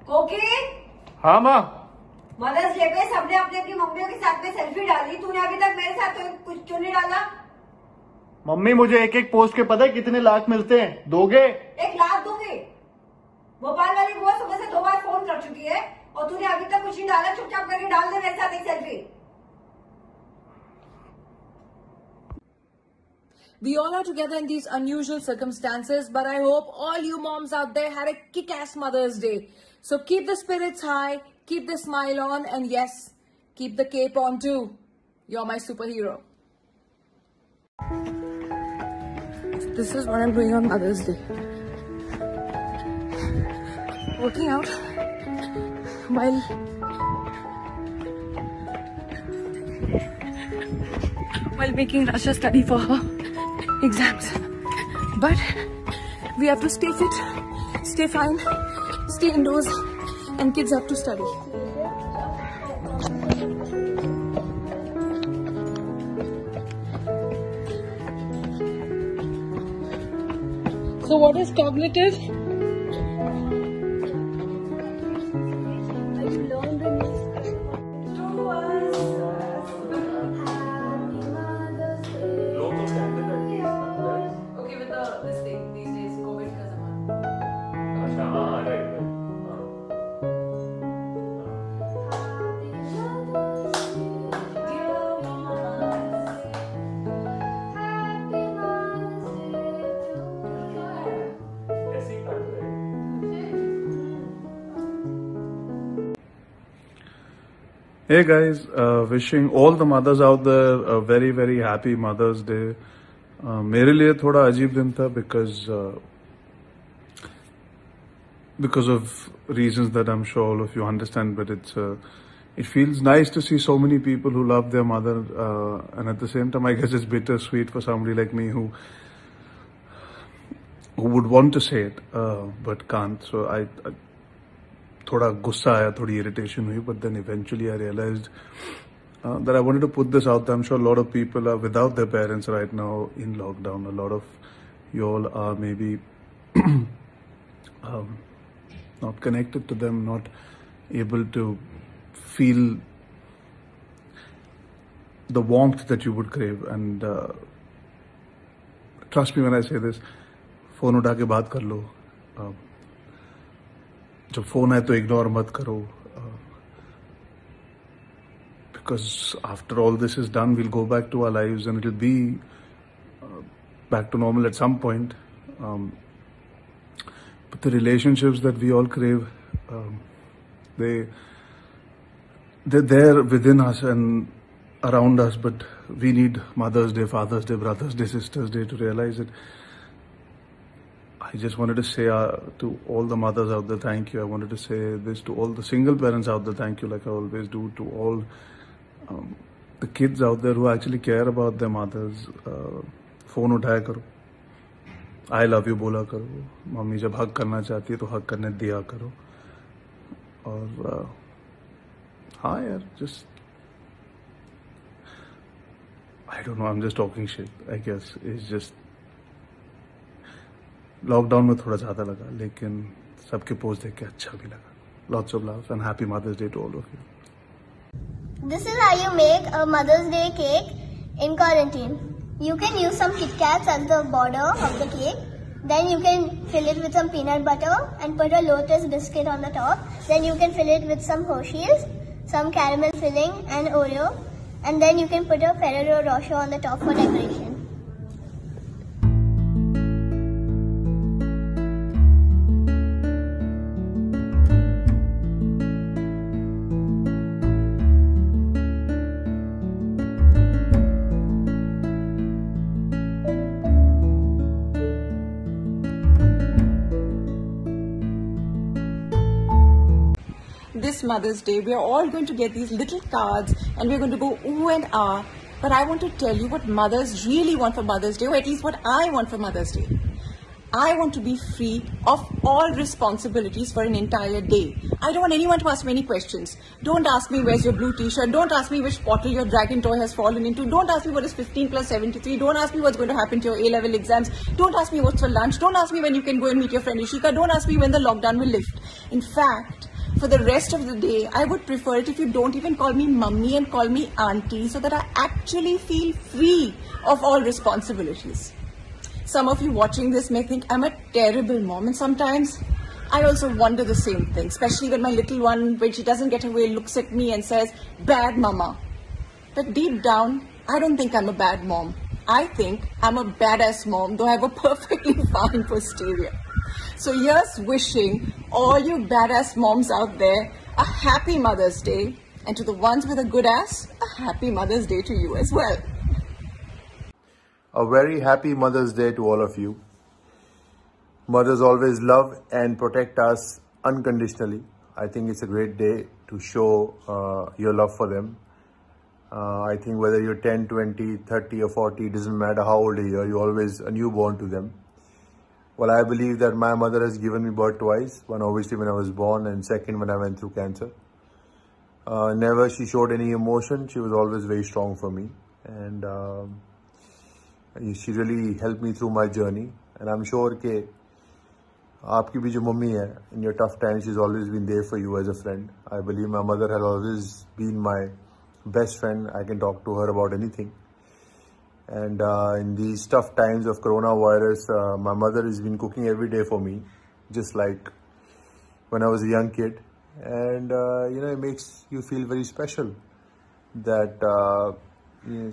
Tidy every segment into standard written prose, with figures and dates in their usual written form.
कोकी। हाँ माँ। मदर्स डे पे सबने अपनी अपनी मम्मियों के साथ में सेल्फी डाली, तूने अभी तक मेरे साथ तो कुछ क्यों नहीं डाला? मम्मी मुझे एक एक पोस्ट के पता है कितने लाख मिलते हैं, दोगे? 1 लाख दूंगी। भोपाल वाली बुआ सुबह से 2 बार फोन कर चुकी है और तूने अभी तक कुछ नहीं डाला। चुपचाप करके डाल दे मेरे साथ एक selfie. We all are together in these unusual circumstances, but I hope all you moms out there had a kick-ass Mother's Day. So keep the spirits high, keep the smile on, and yes, keep the cape on too. You're my superhero. This is what I'm doing on Mother's Day. Working out while making Rasha study for her exams. But we have to stay fit, stay fine, stay indoors, and kids have to study. So what is cognitive? Hey guys, wishing all the mothers out there a very very happy Mother's Day. मेरे लिए थोड़ा अजीब दिन था because of reasons that I'm sure all of you understand, but it feels nice to see so many people who love their mother, and at the same time I guess it's bittersweet for somebody like me who would want to say it but can't. So I थोड़ा गुस्सा आया, थोड़ी irritation हुई, but then eventually I realized that I wanted to put this out there. I'm sure a lot of people are without their parents right now in lockdown. A lot of you all are maybe not connected to them, not able to feel the warmth that you would crave. And trust me when I say this, phone उठा के बात कर लो. जब phone है तो ignore मत करो, because after all this is done we'll go back to our lives and it'll be back to normal at some point, but the relationships that we all crave, they're there within us and around us, but we need Mother's Day, Father's Day, Brother's Day, Sister's Day to realize it. I just wanted to say to all the mothers out there, thank you. I wanted to say this to all the single parents out there, thank you, like I always do. To all the kids out there who actually care about their mothers, phone उठाया करो, I love you बोला करो, mummy जब हक करना चाहती है तो हक करने दिया करो. और हाँ यार, just I don't know, I'm just talking shit, I guess. It's just lockdown में थोड़ा ज्यादा लगा, लेकिन सबके पोस्ट देख के अच्छा भी लगा. Lots of love and happy Mother's Day to all of you. This is how you make a Mother's Day cake in quarantine. You can use some Kit Kats as the border of the cake. Then you can fill it with some peanut butter and put a Lotus biscuit on the top. Then you can fill it with some Hershey's, some caramel filling and Oreo. And then you can put a Ferrero Rocher on the top for decoration. This Mother's Day, we are all going to get these little cards and we're going to go ooh and ah. But I want to tell you what mothers really want for Mother's Day, or at least what I want for Mother's Day. I want to be free of all responsibilities for an entire day. I don't want anyone to ask me any questions. Don't ask me where's your blue t-shirt. Don't ask me which bottle your dragon toy has fallen into. Don't ask me what is 15 plus 73. Don't ask me what's going to happen to your A-level exams. Don't ask me what's for lunch. Don't ask me when you can go and meet your friend Ishika. Don't ask me when the lockdown will lift. In fact, For the rest of the day, I would prefer it if you don't even call me mummy and call me auntie, so that I actually feel free of all responsibilities. Some of you watching this may think I'm a terrible mom, and sometimes I also wonder the same thing, especially when my little one, when she doesn't get her way, looks at me and says, "Bad mama." But deep down, I don't think I'm a bad mom. I think I'm a badass mom, though I have a perfectly fine posterior. So here's wishing all you badass moms out there a happy Mother's Day, and to the ones with a good ass, a happy Mother's Day to you as well. A very happy Mother's Day to all of you. Mothers always love and protect us unconditionally. I think it's a great day to show your love for them. I think whether you're 10, 20, 30 or 40, it doesn't matter how old you are, you're always a newborn to them. Well, I believe that my mother has given me birth twice. One obviously when I was born, and second when I went through cancer. Never she showed any emotion. She was always very strong for me. And she really helped me through my journey. And I'm sure that आपकी भी जो mummy है, in your tough times, she's always been there for you as a friend. I believe my mother has always been my best friend. I can talk to her about anything. And in these tough times of coronavirus, my mother has been cooking every day for me, just like when I was a young kid. And it makes you feel very special that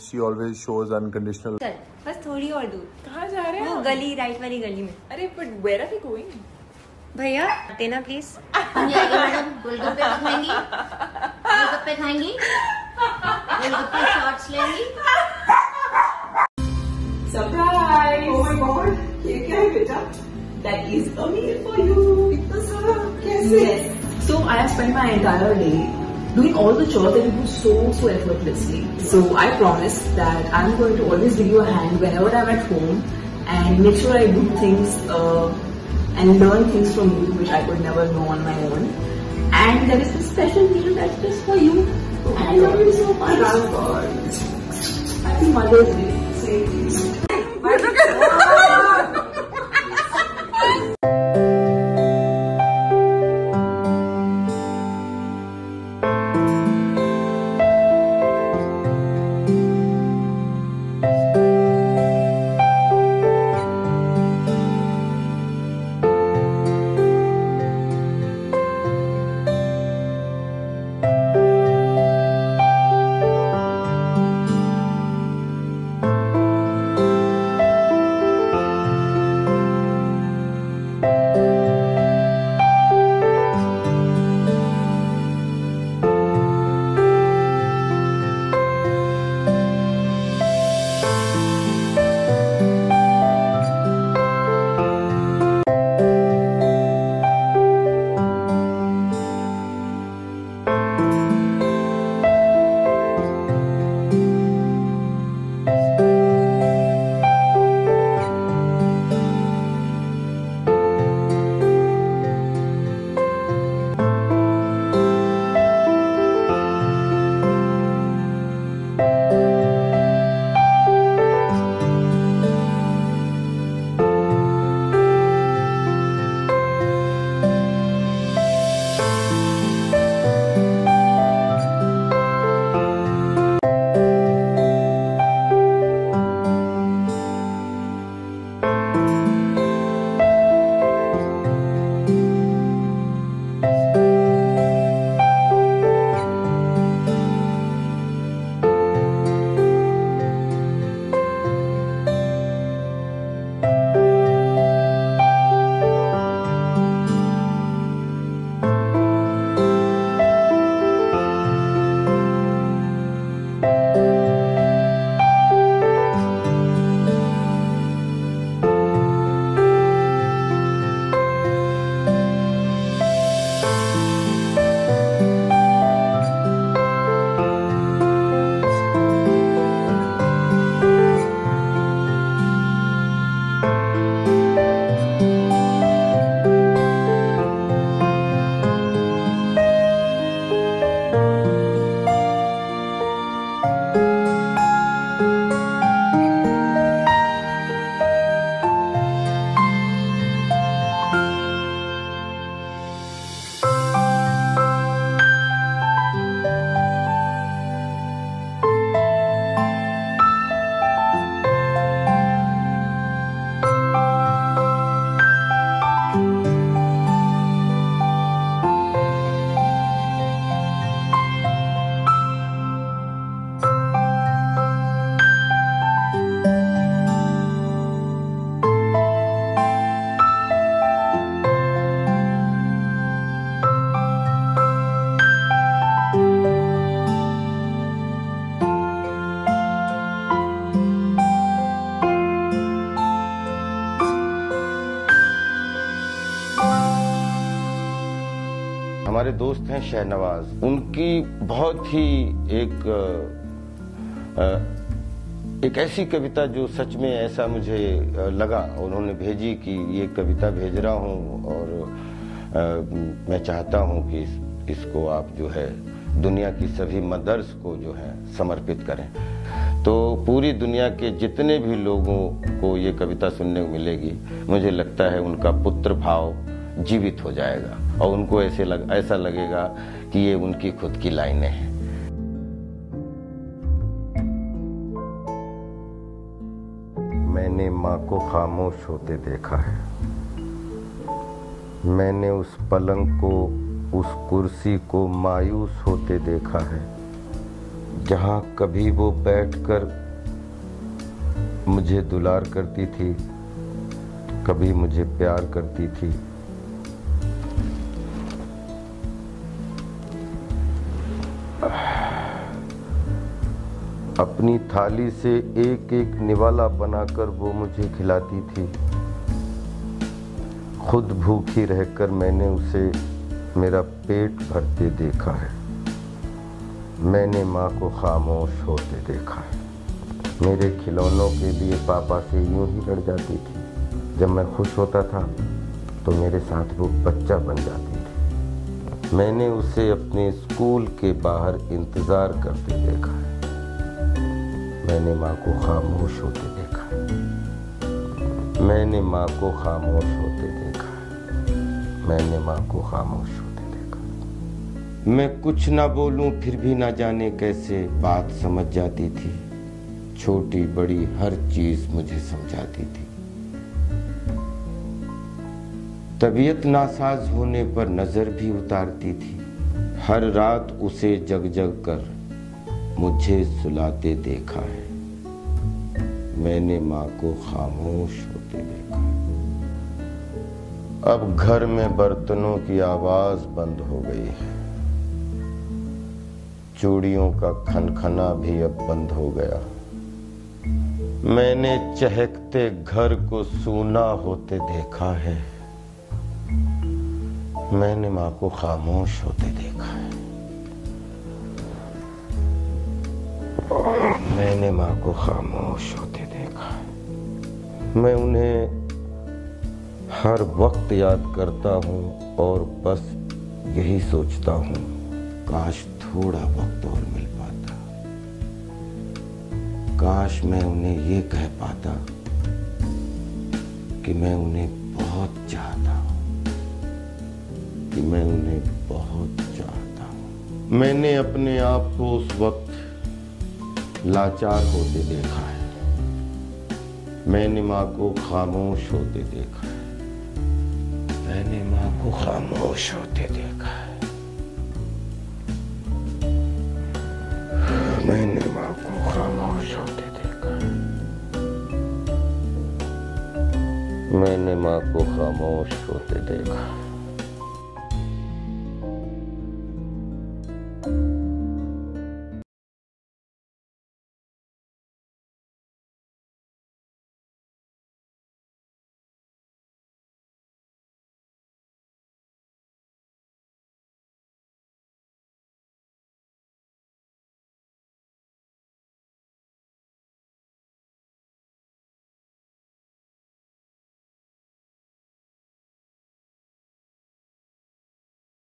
she always shows unconditional. चल बस थोड़ी और दूर. कहाँ जा रहे हैं वो हम? गली राइट वाली गली में. अरे but where are we going? भैया देना प्लीज. मैडम गोलगप्पे खाएंगी, गोलगप्पे खाएंगी, गोलगप्पे शॉर्ट्स लेंगी. Surprise! Oh my god! ये क्या है बेटा? That is a meal for you. इतना सारा कैसे? Yes. So I have spent my entire day doing all the chores that you do so effortlessly. So I promise that I'm going to always give you a hand whenever I'm at home and make sure I do things and learn things from you which I could never know on my own. And there is this special meal that's just for you. And I love you so much. Happy Mother's Day. हमारे दोस्त हैं शहनवाज, उनकी बहुत ही एक ऐसी कविता जो सच में ऐसा मुझे लगा, उन्होंने भेजी कि ये कविता भेज रहा हूँ और मैं चाहता हूँ कि इसको आप जो है दुनिया की सभी मदर्स को जो है समर्पित करें। तो पूरी दुनिया के जितने भी लोगों को ये कविता सुनने को मिलेगी, मुझे लगता है उनका पुत्र भाव जीवित हो जाएगा और उनको ऐसा लगेगा कि ये उनकी खुद की लाइनें हैं। मैंने माँ को खामोश होते देखा है, मैंने उस पलंग को, उस कुर्सी को मायूस होते देखा है, जहाँ कभी वो बैठकर मुझे दुलार करती थी, कभी मुझे प्यार करती थी। अपनी थाली से एक एक निवाला बनाकर वो मुझे खिलाती थी। खुद भूखी रहकर मैंने उसे मेरा पेट भरते देखा है। मैंने माँ को खामोश होते देखा है। मेरे खिलौनों के लिए पापा से यूं ही लड़ जाती थी। जब मैं खुश होता था तो मेरे साथ वो बच्चा बन जाती थी। मैंने उसे अपने स्कूल के बाहर इंतजार करते देखा है। मैंने माँ को खामोश होते देखा है। मैंने माँ को खामोश होते देखा है। मैंने माँ को खामोश होते देखा। मैं कुछ ना बोलूं फिर भी ना जाने कैसे बात समझ जाती थी। छोटी बड़ी हर चीज मुझे समझाती थी। तबीयत नासाज होने पर नजर भी उतारती थी। हर रात उसे जग जग कर मुझे सुलाते देखा है। मैंने माँ को खामोश होते देखा है। अब घर में बर्तनों की आवाज बंद हो गई है। चूड़ियों का खनखना भी अब बंद हो गया। मैंने चहकते घर को सूना होते देखा है। मैंने माँ को खामोश होते देखा है। मैंने माँ को खामोश होते देखा है। मैं उन्हें हर वक्त याद करता हूँ और बस यही सोचता हूँ, काश थोड़ा वक्त और मिल पाता। काश मैं उन्हें ये कह पाता कि मैं उन्हें बहुत चाहता हूँ, कि मैं उन्हें बहुत चाहता हूँ। मैंने अपने आप को उस वक्त लाचार होते देखा है। मैंने माँ को खामोश होते देखा है। मैंने माँ को खामोश होते देखा है। मैंने माँ को खामोश होते देखा है। मैंने माँ को खामोश होते देखा है।